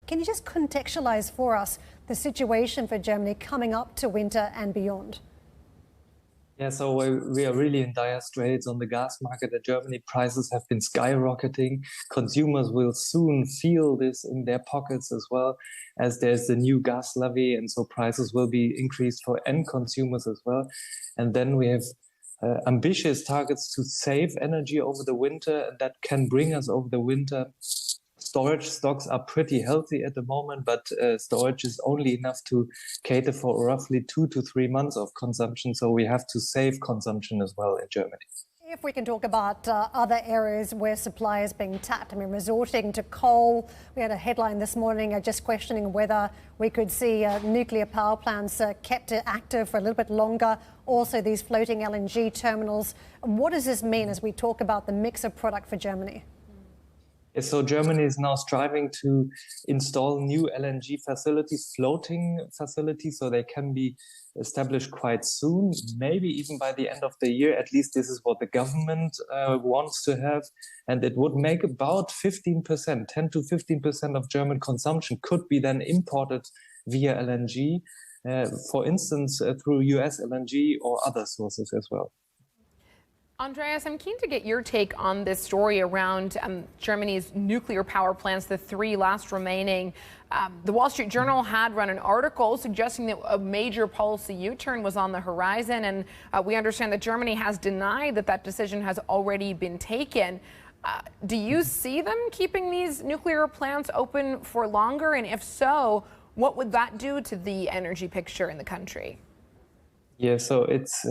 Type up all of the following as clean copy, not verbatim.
Can you just contextualize for us the situation for Germany coming up to winter and beyond? Yeah, so we are really in dire straits on the gas market in Germany. Prices have been skyrocketing. Consumers will soon feel this in their pockets as well, as there's the new gas levy, and so prices will be increased for end consumers as well. And then we have ambitious targets to save energy over the winter, and that can bring us over the winter. Storage stocks are pretty healthy at the moment, but storage is only enough to cater for roughly 2 to 3 months of consumption. So we have to save consumption as well in Germany. If we can talk about other areas where supply is being tapped, I mean, resorting to coal. We had a headline this morning just questioning whether we could see nuclear power plants kept active for a little bit longer. Also, these floating LNG terminals. What does this mean as we talk about the mix of product for Germany? So Germany is now striving to install new LNG facilities, floating facilities, so they can be established quite soon, maybe even by the end of the year. At least this is what the government wants to have. And it would make about 15%, 10 to 15% of German consumption could be then imported via LNG, for instance, through US LNG or other sources as well. Andreas, I'm keen to get your take on this story around Germany's nuclear power plants, the 3 last remaining. The Wall Street Journal had run an article suggesting that a major policy U-turn was on the horizon, and we understand that Germany has denied that that decision has already been taken. Do you see them keeping these nuclear plants open for longer? And if so, what would that do to the energy picture in the country? Yeah, so it's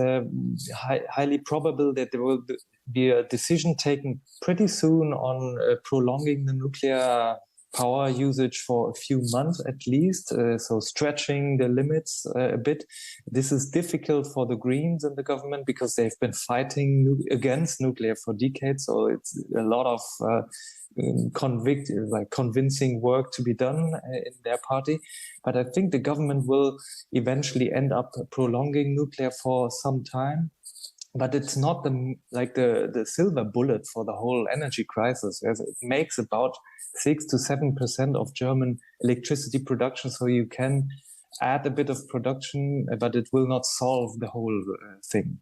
highly probable that there will be a decision taken pretty soon on prolonging the nuclear power usage for a few months at least, so stretching the limits a bit. This is difficult for the Greens in the government because they've been fighting against nuclear for decades, so it's a lot of convincing work to be done in their party. But I think the government will eventually end up prolonging nuclear for some time. But it's not the silver bullet for the whole energy crisis. It makes about 6 to 7% of German electricity production. So you can add a bit of production, but it will not solve the whole thing.